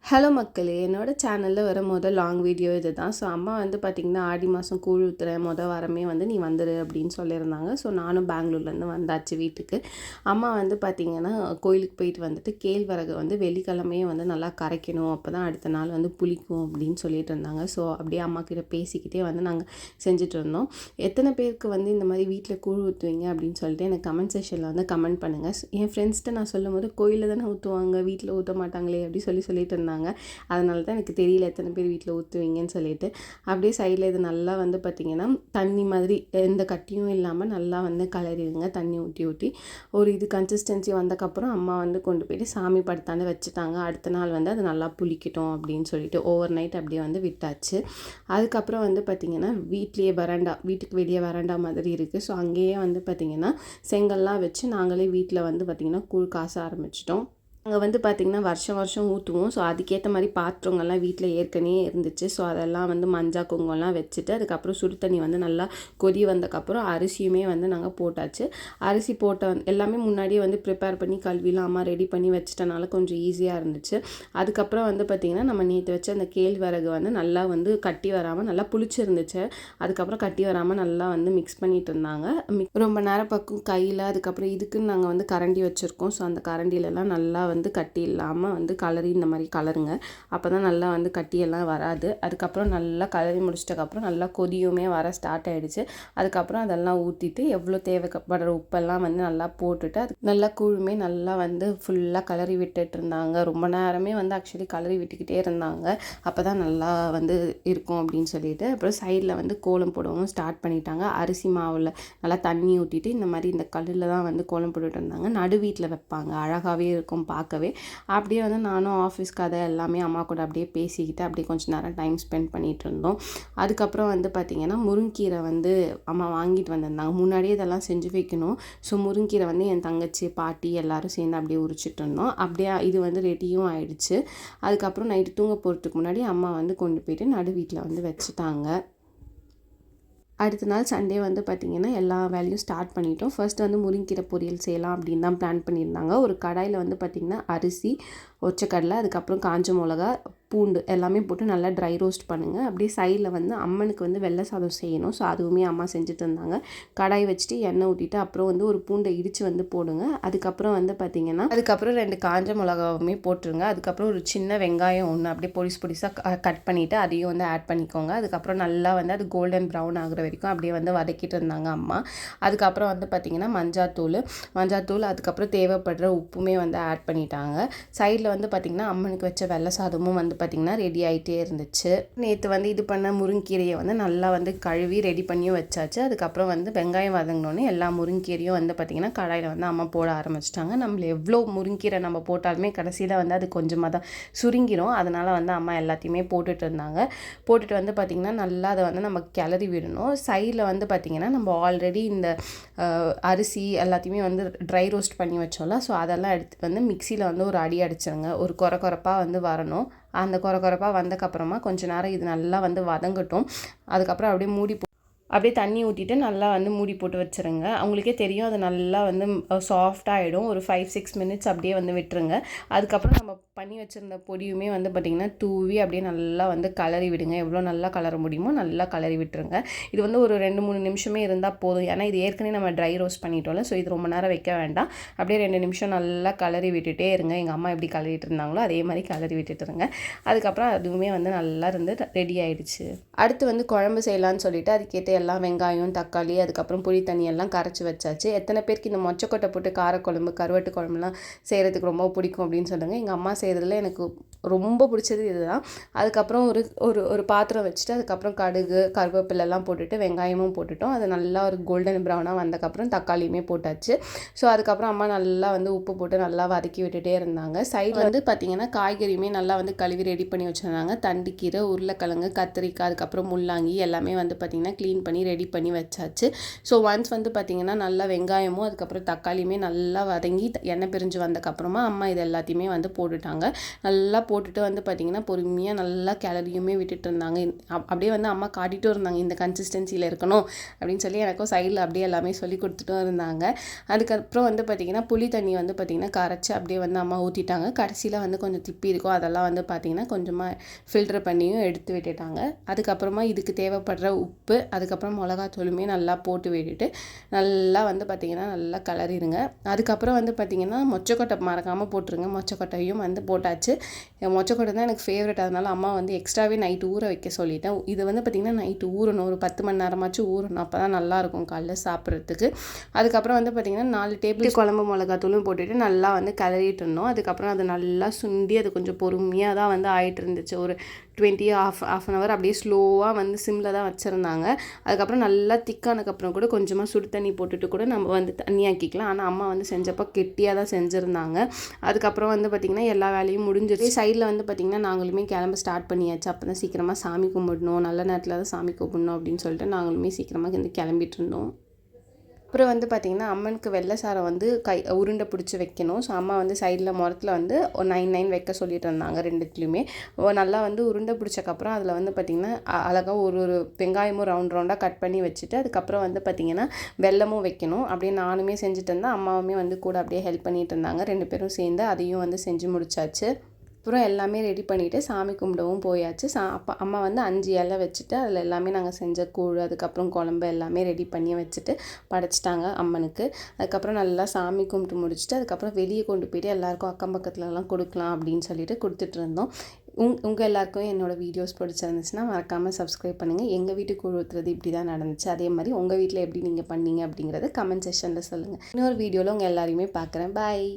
Hello மக்களே, என்னோட சேனலில் வர லாங் வீடியோ இது தான். ஸோ அம்மா வந்து பார்த்திங்கன்னா ஆடி மாதம் கூழ் ஊற்றுறேன் வாரமே வந்து நீ வந்துடு அப்படின்னு சொல்லியிருந்தாங்க. ஸோ நானும் பெங்களூர்லேருந்து வந்தாச்சு வீட்டுக்கு. அம்மா வந்து பார்த்திங்கன்னா கோயிலுக்கு போயிட்டு வந்துட்டு கேழ்வரகு வந்து வெள்ளிக்கிழமையே வந்து நல்லா கரைக்கணும், அப்போ தான் அடுத்த நாள் வந்து புளிக்கும் அப்படின்னு சொல்லிட்டு இருந்தாங்க. ஸோ அப்படியே அம்மா கிட்ட பேசிக்கிட்டே வந்து நாங்கள் செஞ்சுட்டு இருந்தோம். எத்தனை பேருக்கு வந்து இந்த மாதிரி வீட்டில் கூழ் ஊற்றுவீங்க அப்படின்னு சொல்லிட்டு எனக்கு கமெண்ட் செக்ஷனில் வந்து கமெண்ட் பண்ணுங்கள். என் ஃப்ரெண்ட்ஸ்கிட்ட நான் சொல்லும் போது கோயிலில் தானே ஊற்றுவாங்க, வீட்டில் ஊற்ற மாட்டாங்களே அப்படி சொல்லிட்டு இருந்தாங்க. அதனால தான் எனக்கு தெரியல எத்தனை பேர் வீட்டில் ஊற்றுவீங்கன்னு சொல்லிட்டு. அப்படியே சைடில் இது நல்லா வந்து பார்த்திங்கன்னா தண்ணி மாதிரி எந்த கட்டியும் இல்லாமல் நல்லா வந்து கலரிடுங்க. தண்ணி ஊற்றி ஒரு இது கன்சிஸ்டன்சி வந்தக்கப்புறம் அம்மா வந்து கொண்டு போய்ட்டு சாமி படத்தாண்டு வச்சுட்டாங்க. அடுத்த நாள் வந்து அது நல்லா புளிக்கட்டும் அப்படின்னு சொல்லிட்டு ஓவர் நைட் அப்படியே வந்து விட்டாச்சு. அதுக்கப்புறம் வந்து பார்த்திங்கன்னா வீட்லேயே வீட்டுக்கு வெளியே வராண்டா மாதிரி இருக்குது. ஸோ அங்கேயே வந்து பார்த்திங்கன்னா செங்கல்லாம் வச்சு நாங்களே வீட்டில் வந்து பார்த்திங்கன்னா கூழ் காச ஆரம்பிச்சிட்டோம். அங்கே வந்து பார்த்திங்கன்னா வருஷம் ஊற்றுவோம். ஸோ அதுக்கேற்ற மாதிரி பாத்திரங்கள்லாம் வீட்டில் ஏற்கனவே இருந்துச்சு. ஸோ அதெல்லாம் வந்து மஞ்சள் குங்குமம்லாம் வச்சுட்டு அதுக்கப்புறம் சுடு தண்ணி வந்து நல்லா கொதி வந்தக்கப்புறம் அரிசியுமே வந்து நாங்கள் போட்டாச்சு. அரிசி போட்ட எல்லாமே முன்னாடியே வந்து ப்ரிப்பேர் பண்ணி கழுவிலாம் அம்மா ரெடி பண்ணி வச்சிட்டனால கொஞ்சம் ஈஸியாக இருந்துச்சு. அதுக்கப்புறம் வந்து பார்த்திங்கன்னா நம்ம நேற்று வச்ச அந்த கேழ்வரகு வந்து நல்லா வந்து கட்டி வராமல் நல்லா புளிச்சிருந்துச்சு. அதுக்கப்புறம் கட்டி வராமல் நல்லா வந்து மிக்ஸ் பண்ணிட்டு இருந்தாங்க. ரொம்ப நேரம் பக்கம் கையில் அதுக்கப்புறம் இதுக்குன்னு நாங்கள் வந்து கரண்டி வச்சுருக்கோம். ஸோ அந்த கரண்டிலெலாம் நல்லா வந்து கட்டி இல்லாமல் வந்து கலரி இந்த மாதிரி கலருங்க. அப்போ தான் நல்லா வந்து கட்டியெல்லாம் வராது. அதுக்கப்புறம் நல்லா கலரி முடிச்சிட்டக்கப்புறம் நல்லா கொதியுமே வர ஸ்டார்ட் ஆகிடுச்சு. அதுக்கப்புறம் அதெல்லாம் ஊற்றிட்டு எவ்வளோ தேவைப்படுற உப்பெல்லாம் வந்து நல்லா போட்டுட்டு அது நல்லா கூழுமே நல்லா வந்து ஃபுல்லாக கலரி விட்டுட்டு இருந்தாங்க. ரொம்ப நேரமே வந்து ஆக்சுவலி கலரி விட்டுக்கிட்டே இருந்தாங்க. அப்போ தான் நல்லா வந்து இருக்கும் அப்படின்னு சொல்லிட்டு அப்புறம் சைடில் வந்து கோலம் போடவும் ஸ்டார்ட் பண்ணிட்டாங்க. அரிசி மாவில் நல்லா தண்ணி ஊற்றிட்டு இந்த மாதிரி இந்த கல்லில் தான் வந்து கோலம் போட்டுட்டு இருந்தாங்க. நடு வீட்டில் வைப்பாங்க, அழகாகவே இருக்கும் பார்க்கவே. அப்படியே வந்து நானும் ஆஃபீஸ் கதை எல்லாமே அம்மா கூட அப்படியே பேசிக்கிட்டு அப்படியே கொஞ்சம் நேரம் டைம் ஸ்பெண்ட் பண்ணிகிட்டு இருந்தோம். அதுக்கப்புறம் வந்து பார்த்திங்கன்னா முருங்கீரை வந்து அம்மா வாங்கிட்டு வந்திருந்தாங்க. முன்னாடியே இதெல்லாம் செஞ்சு வைக்கணும். ஸோ முருங்கீரை வந்து என் தங்கச்சி பாட்டி எல்லோரும் சேர்ந்து அப்படியே உரிச்சிட்டு இருந்தோம். அப்படியே இது வந்து ரெடியும் ஆயிடுச்சு. அதுக்கப்புறம் நைட்டு தூங்க போகிறதுக்கு முன்னாடி அம்மா வந்து கொண்டு போயிட்டு நடு வீட்டில் வந்து வச்சுட்டாங்க. அடுத்த நாள் சண்டே வந்து பார்த்திங்கன்னா எல்லா வேலையும் ஸ்டார்ட் பண்ணிட்டோம். ஃபர்ஸ்ட் வந்து முருங்கீரை பொரியல் செய்யலாம் அப்படின்னு தான் பிளான் பண்ணியிருந்தாங்க. ஒரு கடாயில் வந்து பார்த்திங்கன்னா அரிசி, ஒச்சக்கடலை, அதுக்கப்புறம் காஞ்ச மிளகா, பூண்டு எல்லாமே போட்டு நல்லா ட்ரை ரோஸ்ட் பண்ணுங்கள். அப்படியே சைடில் வந்து அம்மனுக்கு வந்து வெள்ளை சாதம் செய்யணும். ஸோ அதுவுமே அம்மா செஞ்சுட்டு இருந்தாங்க. கடாய் வச்சுட்டு எண்ணெய் ஊற்றிட்டு அப்புறம் வந்து ஒரு பூண்டை இடித்து வந்து போடுங்க. அதுக்கப்புறம் வந்து பார்த்திங்கன்னா அதுக்கப்புறம் 2 காஞ்ச மிளகாவுமே போட்டுருங்க. அதுக்கப்புறம் ஒரு சின்ன வெங்காயம் ஒன்று அப்படியே பொடிசாக கட் பண்ணிவிட்டு அதையும் வந்து ஆட் பண்ணிக்கோங்க. அதுக்கப்புறம் நல்லா வந்து அது கோல்டன் ப்ரௌன் ஆகுற வரைக்கும் அப்படியே வந்து வதக்கிட்டு இருந்தாங்க அம்மா. அதுக்கப்புறம் வந்து பார்த்திங்கன்னா மஞ்சாத்தூள் அதுக்கப்புறம் தேவைப்படுற உப்புமே வந்து ஆட் பண்ணிட்டாங்க. சைடில் வந்து பார்த்திங்கன்னா அம்மனுக்கு வச்ச வெள்ளை சாதமும் வந்து பார்த்திங்கன்னா ரெடி ஆகிட்டே இருந்துச்சு. நேற்று வந்து இது பண்ண முருங்கீரையை வந்து நல்லா வந்து கழுவி ரெடி பண்ணியும் வச்சாச்சு. அதுக்கப்புறம் வந்து வெங்காயம் வதங்கினோன்னே எல்லா முருங்கீரையும் வந்து பார்த்திங்கன்னா கடாயில் வந்து அம்மா போட ஆரம்பிச்சிட்டாங்க. நம்மள எவ்வளோ முருங்கீரை நம்ம போட்டாலுமே கடைசியில் வந்து அது கொஞ்சமாக தான் சுருங்கிரும். அதனால் வந்து அம்மா எல்லாத்தையுமே போட்டுட்டு இருந்தாங்க. போட்டுட்டு வந்து பார்த்திங்கன்னா நல்லா அதை வந்து நம்ம கிளறி விடணும். சைடில் வந்து பார்த்திங்கன்னா நம்ம ஆல்ரெடி இந்த அரிசி எல்லாத்தையுமே வந்து ட்ரை ரோஸ்ட் பண்ணி வச்சோம்ல. ஸோ அதெல்லாம் எடுத்து வந்து மிக்சியில் வந்து ஒரு அடி அடிச்சிருங்க. ஒரு கொரப்பாக வந்து வரணும். அந்த கொரப்பாக வந்தக்கப்புறமா கொஞ்சம் நேரம் இது நல்லா வந்து வதங்கட்டும். அதுக்கப்புறம் அப்படியே தண்ணி ஊற்றிட்டு நல்லா வந்து மூடி போட்டு வச்சுருங்க. அவங்களுக்கே தெரியும் அது நல்லா வந்து சாஃப்டாகிடும். ஒரு 5-6 மினிட்ஸ் அப்படியே வந்து விட்டுருங்க. அதுக்கப்புறம் நம்ம பண்ணி வச்சுருந்த பொடியுமே வந்து பார்த்திங்கன்னா தூவி அப்படியே நல்லா வந்து கலரி விடுங்க. எவ்வளோ நல்லா கலர முடியுமோ நல்லா கலரி விட்டுருங்க. இது வந்து ஒரு 2-3 நிமிஷமே இருந்தால் போதும். ஏன்னா இது ஏற்கனவே நம்ம ட்ரை ரோஸ்ட் பண்ணிட்டோம்ல. ஸோ இது ரொம்ப நேரம் வைக்க வேண்டாம். அப்படியே 2 நிமிஷம் நல்லா கலரி விட்டுட்டே இருங்க. எங்கள் அம்மா எப்படி கலரிட்டு இருந்தாங்களோ அதே மாதிரி கலரி விட்டுட்டு இருங்க. அதுக்கப்புறம் அதுவுமே வந்து நல்லா இருந்து ரெடி ஆகிடுச்சு. அடுத்து வந்து குழம்பு செய்யலான்னு சொல்லிட்டு அதுக்கேற்ற எல்லாம் வெங்காயம், தக்காளி, அதுக்கப்புறம் புளி தண்ணி எல்லாம் கரைச்சி வச்சாச்சு. எத்தனை பேருக்கு இந்த மொச்சக்கொட்டை போட்டு காரக்குழம்பு, கருவாட்டு குழம்புலாம் செய்கிறதுக்கு ரொம்ப பிடிக்கும் அப்படின்னு சொல்லுங்கள். எங்கள் அம்மா செய்கிறதுல எனக்கு ரொம்ப பிடிச்சது இதுதான். அதுக்கப்புறம் ஒரு பாத்திரம் வச்சுட்டு அதுக்கப்புறம் கடுகு, கருவேப்பிலெல்லாம் போட்டுட்டு வெங்காயமும் போட்டுட்டோம். அது நல்லா ஒரு கோல்டன் ப்ரௌனாக வந்தக்கப்புறம் தக்காளியுமே போட்டாச்சு. ஸோ அதுக்கப்புறம் அம்மா நல்லா வந்து உப்பு போட்டு நல்லா வதக்கி விட்டுட்டே இருந்தாங்க. சைடில் வந்து பார்த்திங்கன்னா காய்கறியுமே நல்லா வந்து கழுவி ரெடி பண்ணி வச்சுருந்தாங்க. தண்டுக்கீரை, உருளைக்கிழங்கு, கத்திரிக்காய், அதுக்கப்புறம் முள்ளங்கி எல்லாமே வந்து பார்த்திங்கன்னா க்ளீன் பண்ணி ரெடி பண்ணி வச்சாச்சு. ஸோ ஒன்ஸ் வந்து பார்த்திங்கன்னா நல்லா வெங்காயமும் அதுக்கப்புறம் தக்காளியுமே நல்லா வதங்கி எண்ணெய் பிரிஞ்சு வந்தக்கப்புறமா அம்மா இது எல்லாத்தையுமே வந்து போட்டுட்டாங்க. நல்லா போட்டுட்டு வந்து பார்த்திங்கன்னா பொறுமையாக நல்லா கிளறியுமே விட்டுட்டு இருந்தாங்க. அப்படியே வந்து அம்மா காட்டிகிட்டும் இருந்தாங்க, இந்த கன்சிஸ்டன்சியில் இருக்கணும் அப்படின்னு சொல்லி எனக்கும் சைடில் அப்படியே எல்லாமே சொல்லி கொடுத்துட்டும் இருந்தாங்க. அதுக்கப்புறம் வந்து பார்த்திங்கன்னா புளி தண்ணி வந்து பார்த்திங்கன்னா கரைச்சி அப்படியே வந்து அம்மா ஊற்றிட்டாங்க. கடைசியில் வந்து கொஞ்சம் திப்பி இருக்கும், அதெல்லாம் வந்து பார்த்திங்கன்னா கொஞ்சமாக ஃபில்டர் பண்ணியும் எடுத்து விட்டுட்டாங்க. அதுக்கப்புறமா இதுக்கு தேவைப்படுற உப்பு, அதுக்கப்புறம் மிளகாத்தூளுமே நல்லா போட்டு விட்டுட்டு நல்லா வந்து பார்த்திங்கன்னா நல்லா கிளறிடுங்க. அதுக்கப்புறம் வந்து பார்த்திங்கன்னா மொச்சக்கொட்டை மறக்காமல் போட்டுருங்க. மொச்சக்கொட்டையும் வந்து போட்டாச்சு. மொச்சக்கொட்டை தான் எனக்கு ஃபேவரட், அதனால் அம்மா வந்து எக்ஸ்ட்ராவே நைட்டு ஊற வைக்க சொல்லிட்டேன். இது வந்து பார்த்திங்கன்னா நைட்டு ஊறணும், ஒரு 10 மணி நேரமாச்சும் ஊறணும், அப்போ தான் நல்லாயிருக்கும் காலைல சாப்பிட்றதுக்கு. அதுக்கப்புறம் வந்து பார்த்திங்கன்னா 4 டேபிள் குழம்பு மிளகாத்தூளும் போட்டுட்டு நல்லா வந்து கிளறிட்டு இருந்தோம். அதுக்கப்புறம் அது நல்லா சுண்டி அது கொஞ்சம் பொறுமையாக தான் வந்து ஆகிட்டு இருந்துச்சு. ஒரு 20 ஆஃப் அன் ஹவர் அப்படியே ஸ்லோவாக வந்து சிம்மில் தான் வச்சுருந்தாங்க. அதுக்கப்புறம் நல்லா திக்கானதுக்கப்புறம் கூட கொஞ்சமாக சுடு தண்ணி போட்டுட்டு கூட நம்ம வந்து தண்ணி ஆக்கிக்கலாம். ஆனால் அம்மா வந்து செஞ்சப்போ கெட்டியாக தான் செஞ்சுருந்தாங்க. அதுக்கப்புறம் வந்து பார்த்திங்கன்னா எல்லா வேலையும் முடிஞ்சிருச்சு. சைடில் வந்து பார்த்திங்கன்னா நாங்களுமே கிளம்ப ஸ்டார்ட் பண்ணியாச்சு. அப்போ தான் சீக்கிரமாக சாமி கும்பிடணும், நல்ல நேரத்தில் தான் சாமி கும்பிடணும் அப்படின்னு சொல்லிட்டு நாங்களுமே சீக்கிரமாக வந்து கிளம்பிட்டு இருந்தோம். அப்புறம் வந்து பார்த்திங்கன்னா அம்மனுக்கு வெள்ளை சாரம் வந்து உருண்டை பிடிச்சி வைக்கணும். ஸோ அம்மா வந்து சைடில் முறத்தில் வந்து 9 வைக்க சொல்லிட்டு இருந்தாங்க. 2த்துலேயுமே நல்லா வந்து உருண்டை பிடிச்சக்கப்புறம் அதில் வந்து பார்த்திங்கன்னா அழகாக ஒரு வெங்காயமும் ரவுண்டாக கட் பண்ணி வச்சுட்டு அதுக்கப்புறம் வந்து பார்த்திங்கன்னா வெல்லமும் வைக்கணும். அப்படியே நானுமே செஞ்சுட்டு இருந்தேன், அம்மாவுமே வந்து கூட அப்படியே ஹெல்ப் பண்ணிட்டு இருந்தாங்க. 2 பேரும் சேர்ந்து அதையும் வந்து செஞ்சு முடிச்சாச்சு. அப்புறம் எல்லாமே ரெடி பண்ணிவிட்டு சாமி கும்பிடவும் போயாச்சு. அம்மா வந்து 5 இலை வச்சுட்டு அதில் எல்லாமே நாங்கள் செஞ்ச கூழ், அதுக்கப்புறம் குழம்பு எல்லாமே ரெடி பண்ணி வச்சுட்டு படைச்சிட்டாங்க அம்மனுக்கு. அதுக்கப்புறம் நல்லா சாமி கும்பிட்டு முடிச்சுட்டு அதுக்கப்புறம் வெளியே கொண்டு போய்ட்டு எல்லாேருக்கும் அக்கம் பக்கத்துலலாம் கொடுக்கலாம் அப்படின்னு சொல்லிட்டு கொடுத்துட்டு இருந்தோம். உங்கள் எல்லாேருக்கும் என்னோடய வீடியோஸ் பிடிச்சிருந்துச்சுன்னா மறக்காமல் சப்ஸ்கிரைப் பண்ணுங்கள். எங்கள் வீட்டு கூழ் ஊற்றுறது இப்படி தான் நடந்துச்சு. அதே மாதிரி உங்கள் வீட்டில் எப்படி நீங்கள் பண்ணீங்க அப்படிங்கிறத கமெண்ட் செக்ஷனில் சொல்லுங்கள். இன்னொரு வீடியோவில் உங்கள் எல்லாரையுமே பார்க்குறேன். பாய்.